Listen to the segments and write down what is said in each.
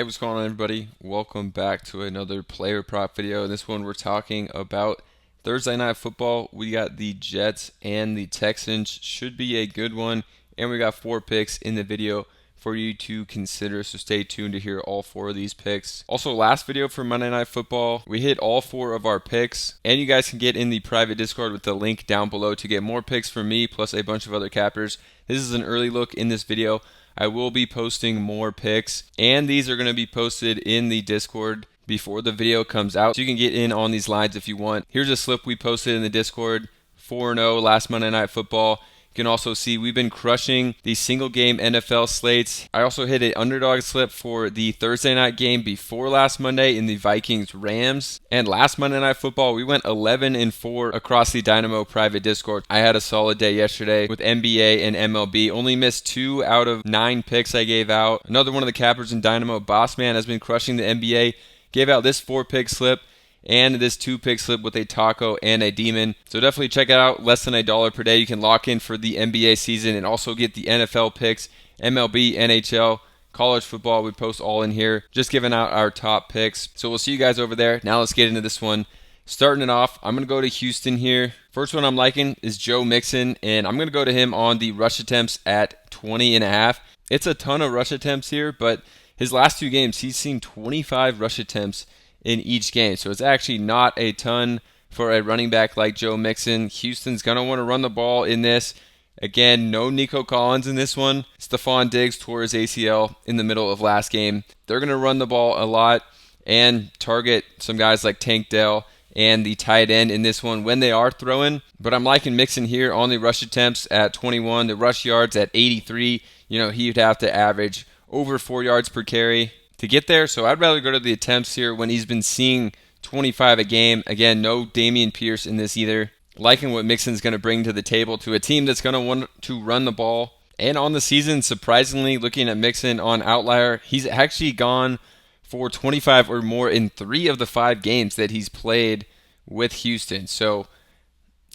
Hey, what's going on, everybody? Welcome back to another player prop video. In this one, we're talking about Thursday Night Football. We got the Jets and the Texans. Should be a good one. And we got 4 picks in the video for you to consider, so stay tuned to hear all 4 of these picks. Also, last video for Monday Night Football, we hit all 4 of our picks, and you guys can get in the private Discord with the link down below to get more picks from me, plus a bunch of other cappers. This is an early look in this video. I will be posting more picks, and these are going to be posted in the Discord before the video comes out, so you can get in on these lines if you want. Here's a slip we posted in the Discord, 4-0 last Monday Night Football. You can also see we've been crushing the single game NFL slates. I also hit an underdog slip for the Thursday night game before last Monday in the Vikings-Rams. And last Monday Night Football, we went 11-4 across the Dynamo private Discord. I had a solid day yesterday with NBA and MLB. Only missed 2 out of 9 picks I gave out. Another one of the cappers in Dynamo, Bossman, has been crushing the NBA. Gave out this 4-pick slip and this 2-pick slip with a taco and a demon. So definitely check it out. Less than $1 per day. You can lock in for the NBA season and also get the NFL picks, MLB, NHL, college football. We post all in here. Just giving out our top picks. So we'll see you guys over there. Now let's get into this one. Starting it off, I'm going to go to Houston here. First one I'm liking is Joe Mixon, and I'm going to go to him on the rush attempts at 20.5. It's a ton of rush attempts here, but his last 2 games, he's seen 25 rush attempts in each game. So it's actually not a ton for a running back like Joe Mixon. Houston's going to want to run the ball in this. Again, no Nico Collins in this one. Stephon Diggs tore his ACL in the middle of last game. They're going to run the ball a lot and target some guys like Dell and the tight end in this one when they are throwing. But I'm liking Mixon here on the rush attempts at 21, the rush yards at 83. He'd have to average over 4 yards per carry to get there. So I'd rather go to the attempts here when he's been seeing 25 a game. Again, no Dameon Pierce in this either. Liking what Mixon's going to bring to the table to a team that's going to want to run the ball. And on the season, surprisingly, looking at Mixon on Outlier, he's actually gone for 25 or more in 3 of the 5 games that he's played with Houston. So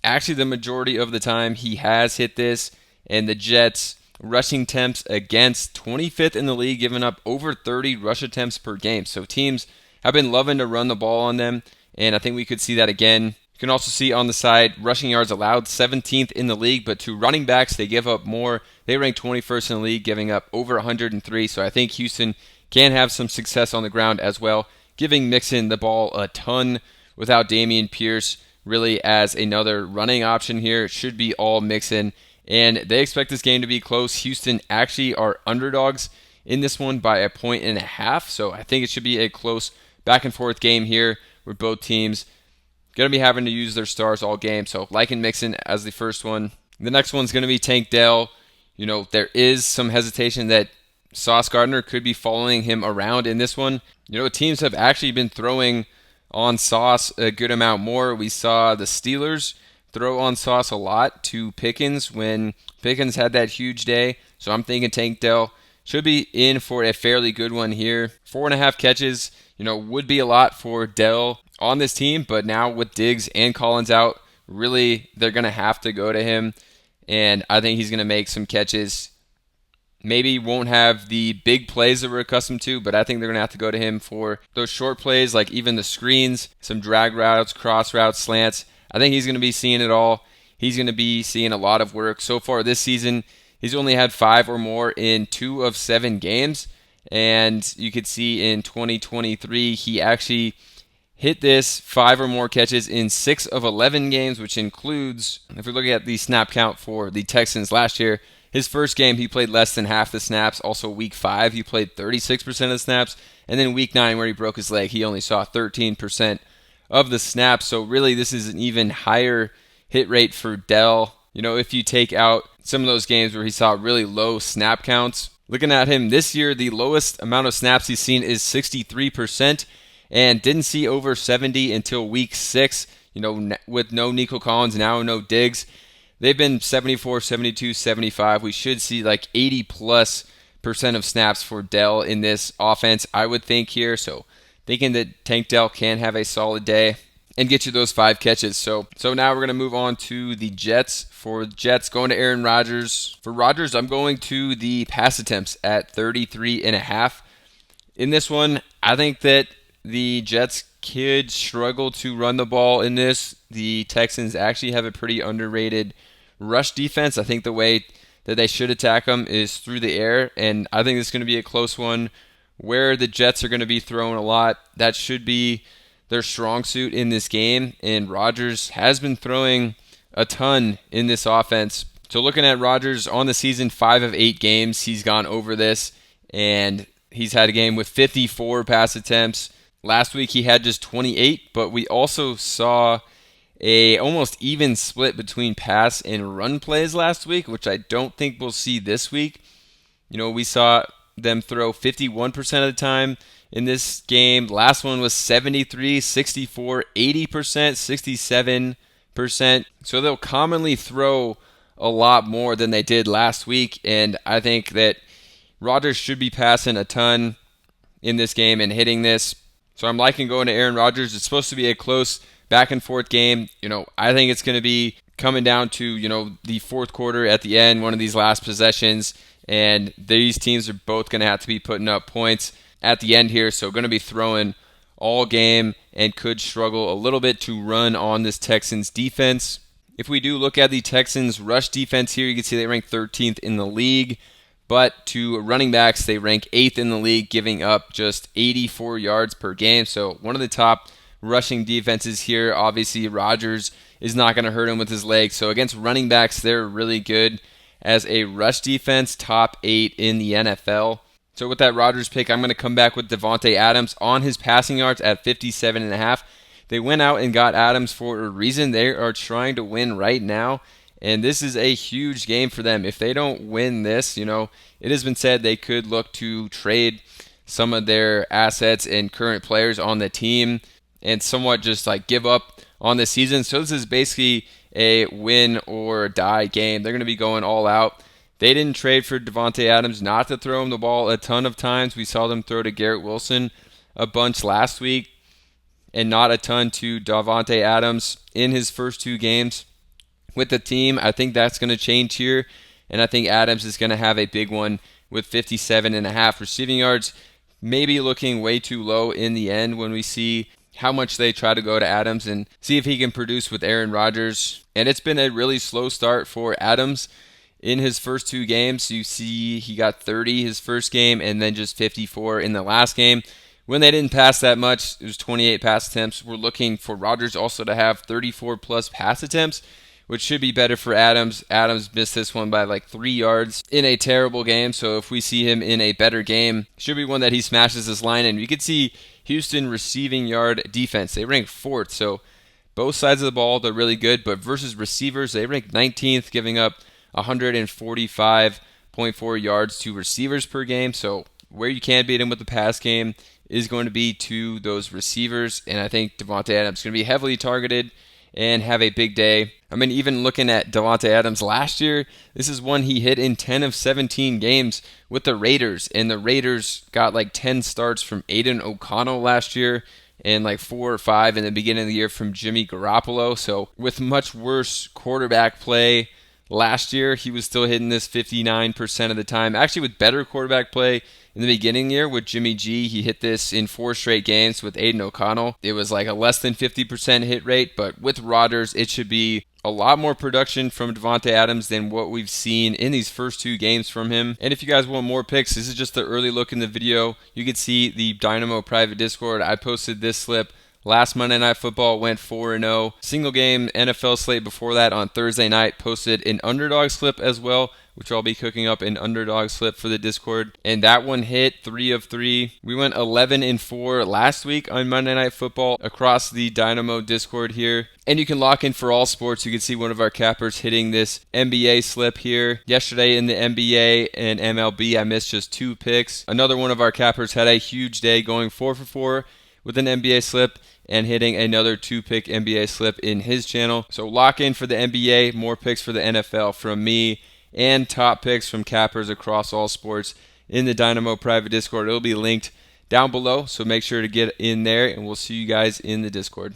actually the majority of the time he has hit this, and the Jets rushing attempts against 25th in the league, giving up over 30 rush attempts per game. So teams have been loving to run the ball on them, and I think we could see that again. You can also see on the side, rushing yards allowed 17th in the league, but to running backs, they give up more. They rank 21st in the league, giving up over 103. So I think Houston can have some success on the ground as well, giving Mixon the ball a ton without Dameon Pierce really as another running option here. It should be all Mixon. And they expect this game to be close. Houston actually are underdogs in this one by 1.5. So I think it should be a close back and forth game here where both teams going to be having to use their stars all game. So liking Mixon as the first one. The next one's going to be Dell. There is some hesitation that Sauce Gardner could be following him around in this one. Teams have actually been throwing on Sauce a good amount more. We saw the Steelers throw on Sauce a lot to Pickens when Pickens had that huge day. So I'm thinking Dell should be in for a fairly good one here. 4.5 catches, would be a lot for Dell on this team, but now with Diggs and Collins out, really they're going to have to go to him, and I think he's going to make some catches. Maybe won't have the big plays that we're accustomed to, but I think they're going to have to go to him for those short plays, like even the screens, some drag routes, cross routes, slants. I think he's going to be seeing it all. He's going to be seeing a lot of work. So far this season, he's only had 5 or more in 2 of 7 games. And you could see in 2023, he actually hit this 5 or more catches in 6 of 11 games, which includes, if we're looking at the snap count for the Texans last year, his first game, he played less than half the snaps. Also, week 5, he played 36% of the snaps. And then week 9, where he broke his leg, he only saw 13% of the snaps. So really, this is an even higher hit rate for Dell. If you take out some of those games where he saw really low snap counts. Looking at him this year, the lowest amount of snaps he's seen is 63%, and didn't see over 70 until week 6. With no Nico Collins, now no Diggs. They've been 74, 72, 75. We should see like 80+% of snaps for Dell in this offense, I would think here. So thinking that Dell can have a solid day and get you those 5 catches. So now we're going to move on to the Jets. For Jets, going to Aaron Rodgers. For Rodgers, I'm going to the pass attempts at 33.5. In this one, I think that the Jets could struggle to run the ball in this. The Texans actually have a pretty underrated rush defense. I think the way that they should attack them is through the air, and I think it's going to be a close one where the Jets are going to be throwing a lot. That should be their strong suit in this game, and Rodgers has been throwing a ton in this offense. So looking at Rodgers on the season, 5 of 8 games, he's gone over this, and he's had a game with 54 pass attempts. Last week he had just 28, but we also saw a almost even split between pass and run plays last week, which I don't think we'll see this week. We saw them throw 51% of the time in this game. Last one was 73, 64, 80%, 67%. So they'll commonly throw a lot more than they did last week, and I think that Rodgers should be passing a ton in this game and hitting this. So I'm liking going to Aaron Rodgers. It's supposed to be a close back and forth game. I think it's going to be coming down to, the fourth quarter at the end, one of these last possessions, and these teams are both going to have to be putting up points at the end here. So going to be throwing all game and could struggle a little bit to run on this Texans defense. If we do look at the Texans rush defense here, you can see they rank 13th in the league. But to running backs, they rank 8th in the league, giving up just 84 yards per game. So one of the top rushing defenses here. Obviously, Rodgers is not going to hurt him with his legs. So against running backs, they're really good as a rush defense, top 8 in the NFL. So with that Rodgers pick, I'm going to come back with Davante Adams on his passing yards at 57.5. They went out and got Adams for a reason. They are trying to win right now. And this is a huge game for them. If they don't win this, it has been said they could look to trade some of their assets and current players on the team and somewhat just give up on the season. So this is basically a win or die game. They're going to be going all out. They didn't trade for Davante Adams not to throw him the ball a ton of times. We saw them throw to Garrett Wilson a bunch last week and not a ton to Davante Adams in his first 2 games with the team. I think that's going to change here, and I think Adams is going to have a big one with 57.5 receiving yards, maybe looking way too low in the end when we see how much they try to go to Adams and see if he can produce with Aaron Rodgers. And it's been a really slow start for Adams in his first 2 games. You see he got 30 his first game and then just 54 in the last game. When they didn't pass that much, it was 28 pass attempts. We're looking for Rodgers also to have 34 plus pass attempts, which should be better for Adams. Adams missed this one by 3 yards in a terrible game. So if we see him in a better game, should be one that he smashes this line. And you can see Houston receiving yard defense. They rank 4th. So both sides of the ball, they're really good. But versus receivers, they rank 19th, giving up 145.4 yards to receivers per game. So where you can beat him with the pass game is going to be to those receivers. And I think Davante Adams is going to be heavily targeted and have a big day. Even looking at Davante Adams last year, this is one he hit in 10 of 17 games with the Raiders. And the Raiders got 10 starts from Aiden O'Connell last year and 4 or 5 in the beginning of the year from Jimmy Garoppolo. So with much worse quarterback play last year, he was still hitting this 59% of the time. Actually, with better quarterback play in the beginning of the year with Jimmy G, he hit this in 4 straight games. With Aiden O'Connell, it was a less than 50% hit rate. But with Rodgers, it should be a lot more production from Davante Adams than what we've seen in these first 2 games from him. And if you guys want more picks, this is just the early look in the video. You can see the Dynamo private Discord. I posted this slip last Monday Night Football, went 4-0. Single game NFL slate before that on Thursday night, posted an underdog slip as well, which I'll be cooking up an underdog slip for the Discord. And that one hit 3 of 3. We went 11-4 last week on Monday Night Football across the Dynamo Discord here. And you can lock in for all sports. You can see one of our cappers hitting this NBA slip here. Yesterday in the NBA and MLB, I missed just 2 picks. Another one of our cappers had a huge day, going 4 for 4 with an NBA slip and hitting another 2-pick NBA slip in his channel. So lock in for the NBA, more picks for the NFL from me, and top picks from cappers across all sports in the Dynamo private Discord. It'll be linked down below, so make sure to get in there, and we'll see you guys in the Discord.